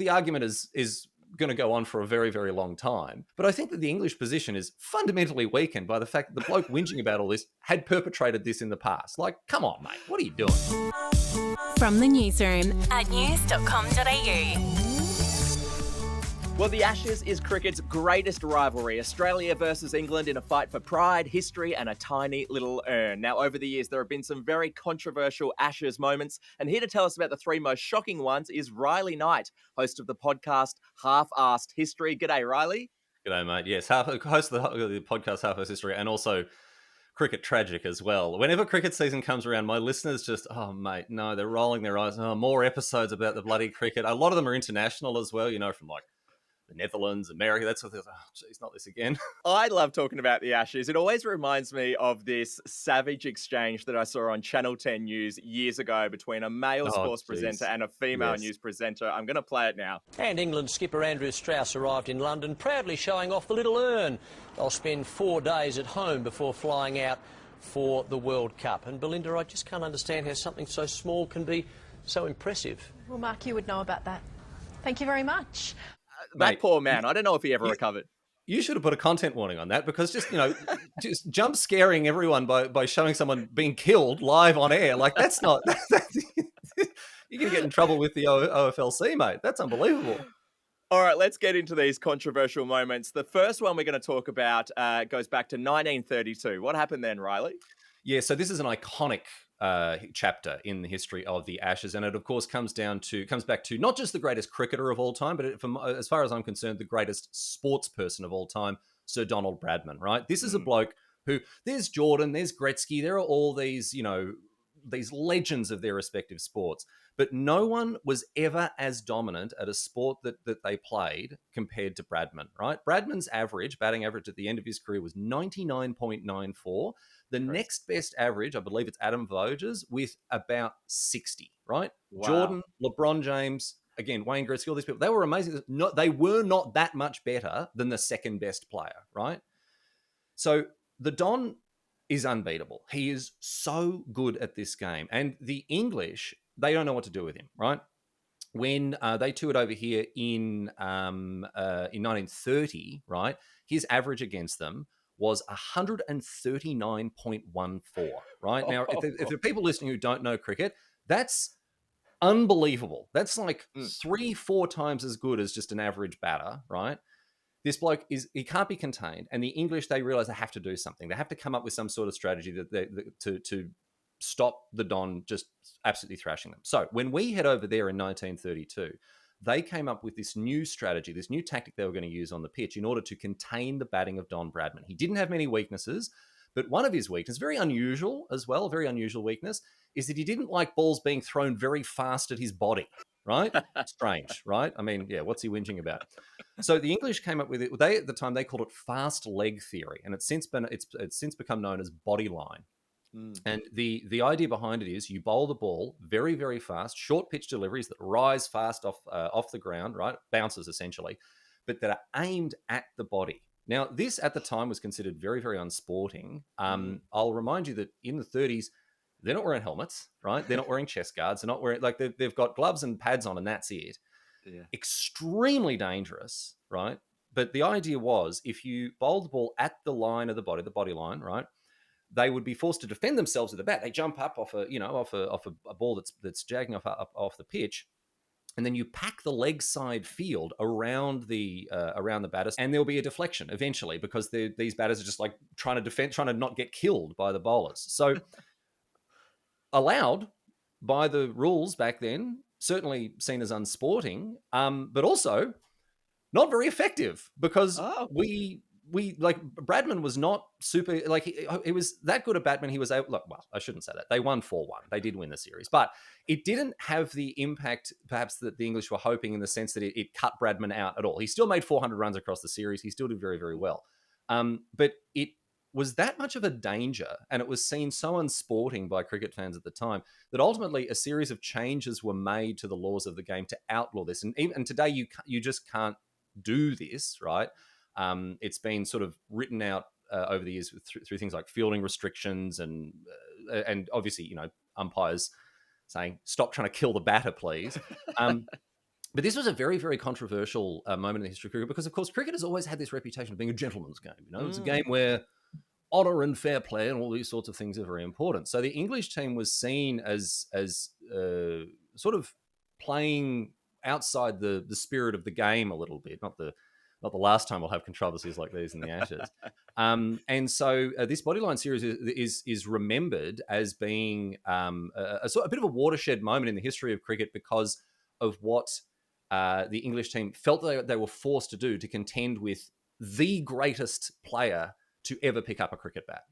the argument is going to go on for a very, very long time. But I think that the English position is fundamentally weakened by the fact that the bloke whinging about all this had perpetrated this in the past. Like, come on, mate, what are you doing? From the newsroom at news.com.au. Well, the Ashes is cricket's greatest rivalry. Australia versus England in a fight for pride, history, and a tiny little urn. Now, over the years, there have been some very controversial Ashes moments. And here to tell us about the three most shocking ones is Riley Knight, host of the podcast Half-Arsed History. G'day, Riley. G'day, mate. Yes, host of the podcast Half-Arsed History, and also Cricket Tragic as well. Whenever cricket season comes around, my listeners just, oh, mate, no, they're rolling their eyes. Oh, more episodes about the bloody cricket. A lot of them are international as well, from like the Netherlands, America, that sort of thing. Oh, geez, not this again. I love talking about the Ashes. It always reminds me of this savage exchange that I saw on Channel 10 News years ago between a male sports presenter and a female news presenter. I'm going to play it now. And England skipper Andrew Strauss arrived in London, proudly showing off the little urn. They'll spend 4 days at home before flying out for the World Cup. And Belinda, I just can't understand how something so small can be so impressive. Well, Mark, you would know about that. Thank you very much. That poor man, I don't know if he ever recovered. You should have put a content warning on that, because just, just jump scaring everyone by showing someone being killed live on air. Like, that's not... You're going to get in trouble with the OFLC, mate. That's unbelievable. All right, let's get into these controversial moments. The first one we're going to talk about goes back to 1932. What happened then, Riley? Yeah, so this is an iconic chapter in the history of the Ashes, and it of course comes back to not just the greatest cricketer of all time, but as far as I'm concerned, the greatest sports person of all time, Sir Donald Bradman. Right? This is a bloke who, there's Jordan, there's Gretzky, there are all these these legends of their respective sports, but no one was ever as dominant at a sport that they played compared to Bradman. Right? Bradman's batting average at the end of his career was 99.94. The next best average, I believe it's Adam Voges, with about 60, right? Wow. Jordan, LeBron James, again, Wayne Gretzky, all these people, they were amazing. They were not that much better than the second best player, right? So the Don is unbeatable. He is so good at this game. And the English, they don't know what to do with him, right? When they toured over here in 1930, right, his average against them was 139.14, right? Now, if there are people listening who don't know cricket, that's unbelievable. That's like 3-4 times as good as just an average batter, right? This bloke he can't be contained. And the English, they realize they have to do something. They have to come up with some sort of strategy to stop the Don just absolutely thrashing them. So when we head over there in 1932, they came up with this new strategy, this new tactic they were going to use on the pitch in order to contain the batting of Don Bradman. He didn't have many weaknesses, but one of his weaknesses, very unusual as well, very unusual weakness, is that he didn't like balls being thrown very fast at his body, right? Strange, right? I mean, yeah, what's he whinging about? So the English came up with it. At the time, they called it fast leg theory, and it's since become known as bodyline. And the idea behind it is you bowl the ball very, very fast, short pitch deliveries that rise fast off the ground, right? Bounces essentially, but that are aimed at the body. Now, this at the time was considered very, very unsporting. I'll remind you that in the 30s, they're not wearing helmets, right? They're not wearing chest guards. They're not wearing, like, they've got gloves and pads on, and that's it. Yeah. Extremely dangerous, right? But the idea was, if you bowl the ball at the line of the body line, right, they would be forced to defend themselves with the bat. They jump up off a ball that's jagging off the pitch, and then you pack the leg side field around the batters, and there'll be a deflection eventually because these batters are just like trying to defend, trying to not get killed by the bowlers. So allowed by the rules back then, certainly seen as unsporting, but also not very effective because we like Bradman was not super, like he was that good at Batman. He was able, well, I shouldn't say that. They won 4-1. They did win the series, but it didn't have the impact perhaps that the English were hoping, in the sense that it cut Bradman out at all. He still made 400 runs across the series. He still did very, very well. But it was that much of a danger, and it was seen so unsporting by cricket fans at the time, that ultimately a series of changes were made to the laws of the game to outlaw this. And even today, you just can't do this, right? It's been sort of written out over the years through things like fielding restrictions and obviously, umpires saying, stop trying to kill the batter, please. But this was a very, very controversial moment in the history of cricket because, of course, cricket has always had this reputation of being a gentleman's game. It's a game where honour and fair play and all these sorts of things are very important. So the English team was seen as sort of playing outside the spirit of the game a little bit. Not the last time we'll have controversies like these in the Ashes. And so this Bodyline series is remembered as being a bit of a watershed moment in the history of cricket because of what the English team felt they were forced to do to contend with the greatest player to ever pick up a cricket bat.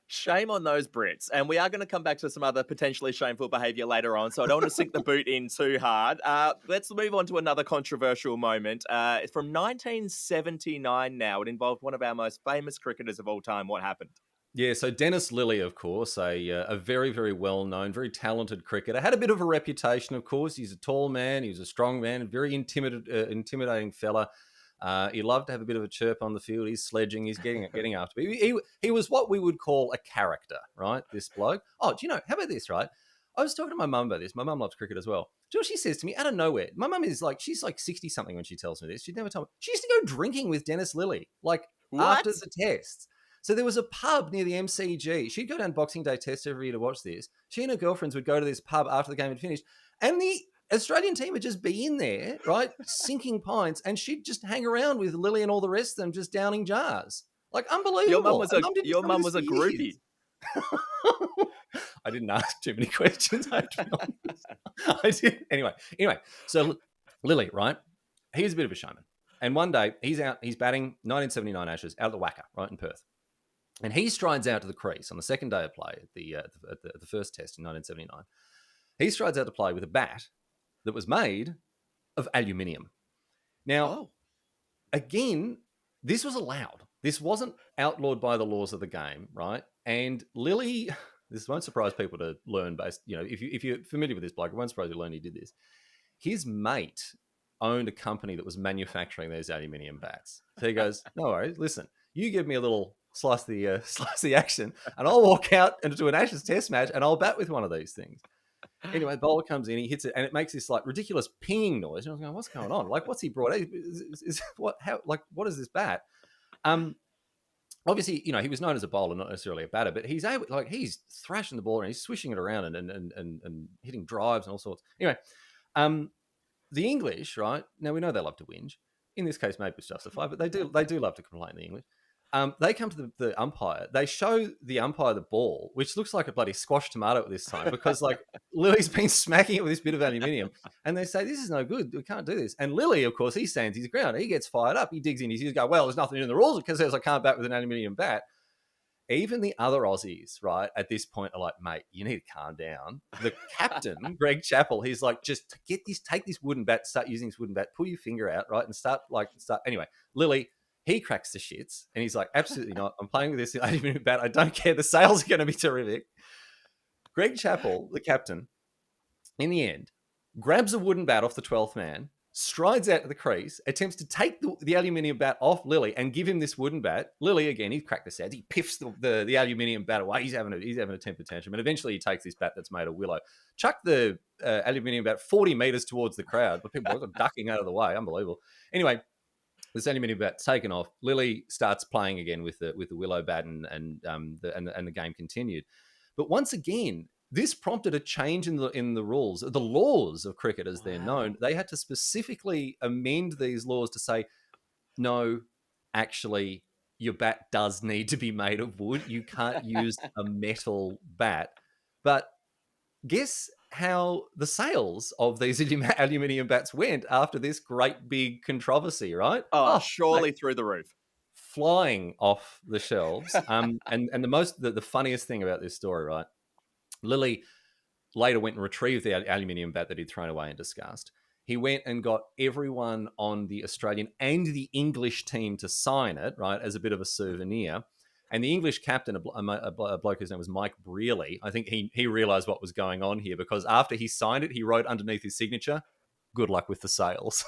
Shame on those Brits. And we are going to come back to some other potentially shameful behaviour later on, so I don't want to sink the boot in too hard. Let's move on to another controversial moment. From 1979 now, it involved one of our most famous cricketers of all time. What happened? Yeah, so Dennis Lillee, of course, a very, very well-known, very talented cricketer. Had a bit of a reputation, of course. He's a tall man. He was a strong man, a very intimidating fella. He loved to have a bit of a chirp on the field. He's sledging. He's getting after. He was what we would call a character, right? This bloke. Oh, do you know? How about this, right? I was talking to my mum about this. My mum loves cricket as well. Do you know what she says to me out of nowhere? My mum is like, she's like 60-something when she tells me this. She'd never tell me. She used to go drinking with Dennis Lillee, like after the tests. So there was a pub near the MCG. She'd go down Boxing Day test every year to watch this. She and her girlfriends would go to this pub after the game had finished. And the Australian team would just be in there, right, sinking pints, and she'd just hang around with Lillee and all the rest of them just downing jars. Like, unbelievable. Your mum was a groupie. I didn't ask too many questions, I have to be honest. I did. Anyway, so Lillee, right, he's a bit of a showman. And one day, he's batting 1979 Ashes out of the Wacker, right, in Perth. And he strides out to the crease on the second day of play at the first test in 1979. He strides out to play with a bat that was made of aluminium. Now, again, this was allowed. This wasn't outlawed by the laws of the game, right? And Lillee, this won't surprise people to learn if you're familiar with this bloke, it won't surprise you to learn he did this. His mate owned a company that was manufacturing these aluminium bats. So he goes, no worries, listen, you give me a little slice the action and I'll walk out and do an Ashes test match and I'll bat with one of these things. Anyway, bowler comes in, he hits it, and it makes this like ridiculous pinging noise. And I was going, "What's going on? Like, what's he brought? What is this bat?" Obviously, he was known as a bowler, not necessarily a batter, but he's thrashing the ball and he's swishing it around and hitting drives and all sorts. Anyway, the English, right now we know they love to whinge. In this case, maybe it's justified, but they do love to complain. The English. They come to the umpire. They show the umpire the ball, which looks like a bloody squash tomato at this time because, like, Lillee's been smacking it with this bit of aluminium. And they say, this is no good. We can't do this. And Lillee, of course, he stands his ground. He gets fired up. He digs in. He's go, well, there's nothing in the rules because says I can't bat with an aluminium bat. Even the other Aussies, right, at this point are like, mate, you need to calm down. The captain, Greg Chappell, he's like, just take this wooden bat, start using this wooden bat, pull your finger out, right, and start. Anyway, Lillee, he cracks the shits and he's like, absolutely not. I'm playing with this 80-minute bat. I don't care. The sales are going to be terrific. Greg Chappell, the captain, in the end, grabs a wooden bat off the 12th man, strides out to the crease, attempts to take the aluminium bat off Lillee and give him this wooden bat. Lillee, again, he's cracked the sads. He piffs the aluminium bat away. He's having a temper tantrum. And eventually he takes this bat that's made of willow, chuck the aluminium bat 40 meters towards the crowd, but people are ducking out of the way. Unbelievable. Anyway, this aluminium bat's taken off. Lillee starts playing again with the willow bat, and the game continued. But once again, this prompted a change in the rules, the laws of cricket as they're known. They had to specifically amend these laws to say, no, actually, your bat does need to be made of wood. You can't use a metal bat. But guess how the sales of these aluminium bats went after this great big controversy, right? Oh, surely through the roof. Flying off the shelves. And the funniest thing about this story, right? Lillee later went and retrieved the aluminium bat that he'd thrown away in disgust. He went and got everyone on the Australian and the English team to sign it, right, as a bit of a souvenir. And the English captain, a bloke whose name was Mike Brearley, I think he realised what was going on here because after he signed it, he wrote underneath his signature, "Good luck with the sales."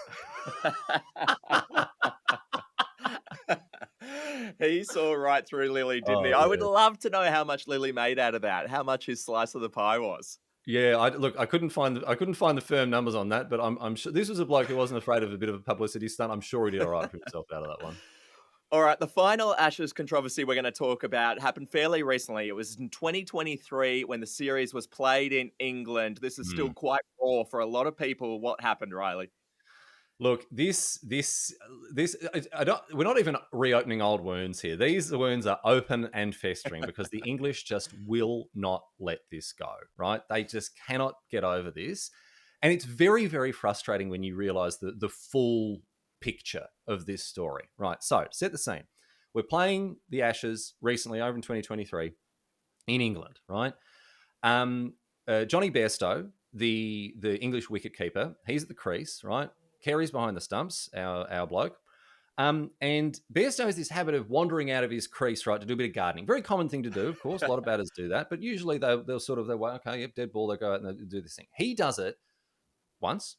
He saw right through Lillee, didn't he? I would love to know how much Lillee made out of that, how much his slice of the pie was. Yeah, I couldn't find the firm numbers on that, but I'm sure this was a bloke who wasn't afraid of a bit of a publicity stunt. I'm sure he did all right for himself out of that one. All right, the final Ashes controversy we're going to talk about happened fairly recently. It was in 2023 when the series was played in England. This is still quite raw for a lot of people. What happened, Riley? Look, I don't. We're not even reopening old wounds here. These wounds are open and festering because the English just will not let this go. Right? They just cannot get over this, and it's very, very frustrating when you realise the full picture of this story. Right? So, set the scene. We're playing the Ashes recently over in 2023 in England. Right? Johnny Bairstow, the English wicketkeeper, he's at the crease. Right? Carey's behind the stumps, our bloke. And Bairstow has this habit of wandering out of his crease, right, to do a bit of gardening. Very common thing to do, of course. A lot of batters do that. But usually they'll okay, yep, dead ball, they'll go out and they'll do this thing. He does it once.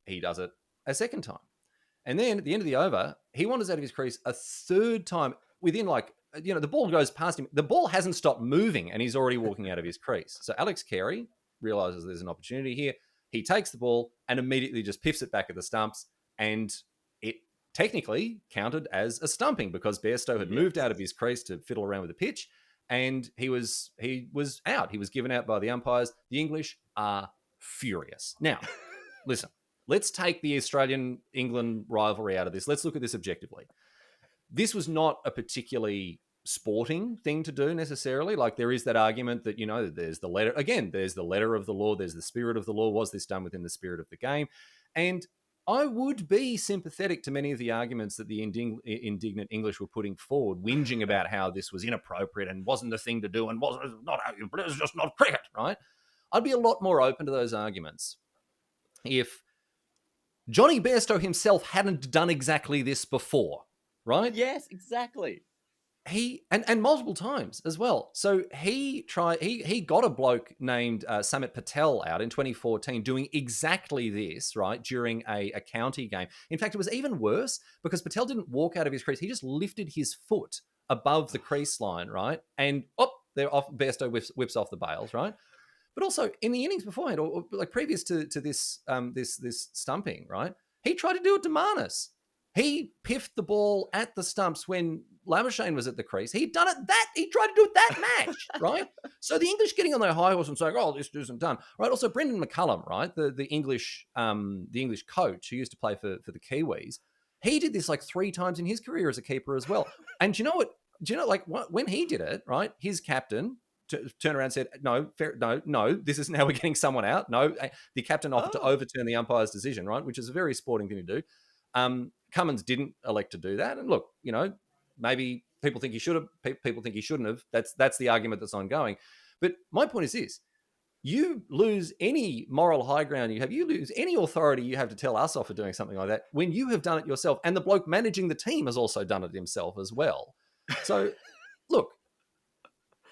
He does it a second time. And then at the end of the over, he wanders out of his crease a third time within the ball goes past him. The ball hasn't stopped moving and he's already walking out of his crease. So Alex Carey realizes there's an opportunity here. He takes the ball and immediately just piffs it back at the stumps, and it technically counted as a stumping because Bairstow had moved out of his crease to fiddle around with the pitch, and he was out. He was given out by the umpires. The English are furious. Now, listen, let's take the Australian-England rivalry out of this. Let's look at this objectively. This was not a particularly sporting thing to do necessarily. Like, there is that argument that, there's the letter of the law, there's the spirit of the law. Was this done within the spirit of the game? And I would be sympathetic to many of the arguments that the indignant English were putting forward, whinging about how this was inappropriate and wasn't the thing to do and it was just not cricket, right? I'd be a lot more open to those arguments if Johnny Bairstow himself hadn't done exactly this before, right? Yes, exactly. He and multiple times as well. So he got a bloke named Samit Patel out in 2014 doing exactly this, right, during a county game. In fact, it was even worse because Patel didn't walk out of his crease. He just lifted his foot above the crease line, right? And they're off. Bairstow whips off the bails, right? But also in the innings beforehand, or like previous to this this stumping, right? He tried to do it to Marnus. He piffed the ball at the stumps when Labuschagne was at the crease. He tried to do it that match, right? So the English getting on their high horse and saying, "Oh, this isn't done," right? Also, Brendan McCullum, right, the English coach who used to play for the Kiwis, he did this like 3 times in his career as a keeper as well. And do you know what? When he did it, right? His captain turned around and said, no, this isn't how we're getting someone out. No, the captain offered to overturn the umpire's decision, right? Which is a very sporting thing to do. Cummins didn't elect to do that. And look, maybe people think he should have, people think he shouldn't have. That's the argument that's ongoing. But my point is this: you lose any moral high ground you have, you lose any authority you have to tell us off for doing something like that when you have done it yourself. And the bloke managing the team has also done it himself as well. So look,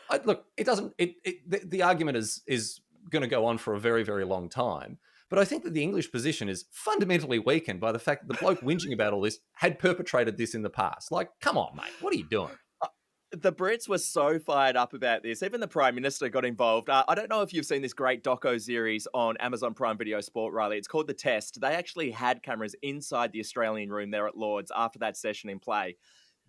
the argument is going to go on for a very, very long time. But I think that the English position is fundamentally weakened by the fact that the bloke whinging about all this had perpetrated this in the past. Like, come on, mate, what are you doing? The Brits were so fired up about this. Even the Prime Minister got involved. I don't know if you've seen this great doco series on Amazon Prime Video Sport, Riley. It's called The Test. They actually had cameras inside the Australian room there at Lord's after that session in play.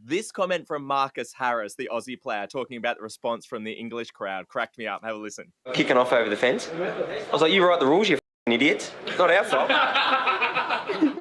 This comment from Marcus Harris, the Aussie player, talking about the response from the English crowd, cracked me up. Have a listen. Kicking off over the fence. I was like, you write the rules, you idiots. It's not our fault.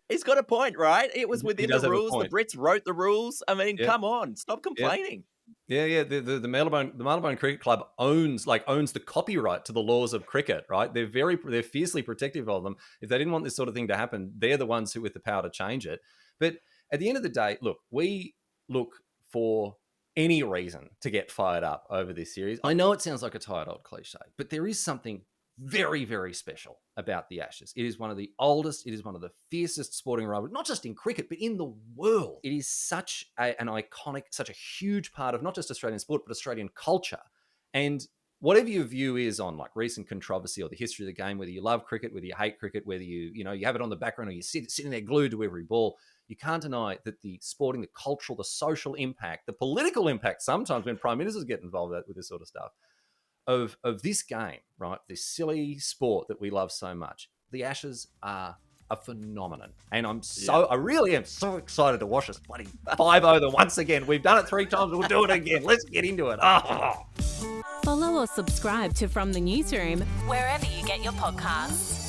He's got a point, right? It was within the rules. The Brits wrote the rules. I mean, come on, stop complaining. Yeah. The Marylebone Cricket Club owns the copyright to the laws of cricket, right? They're fiercely protective of them. If they didn't want this sort of thing to happen, they're the ones who with the power to change it. But at the end of the day, look, we look for any reason to get fired up over this series. I know it sounds like a tired old cliche, but there is something very, very special about the Ashes. It is one of the oldest, it is one of the fiercest sporting rivalries, not just in cricket, but in the world. It is such an iconic, such a huge part of not just Australian sport, but Australian culture. And whatever your view is on like recent controversy or the history of the game, whether you love cricket, whether you hate cricket, whether you have it on the background or you're sitting there glued to every ball, you can't deny that the sporting, the cultural, the social impact, the political impact, sometimes when prime ministers get involved with this sort of stuff, of this game, right? This silly sport that we love so much. The Ashes are a phenomenon, and I really am so excited to watch us bloody 5-0 them once again. We've done it 3 times, we'll do it again. Let's get into it. Follow or subscribe to From the Newsroom wherever you get your podcasts.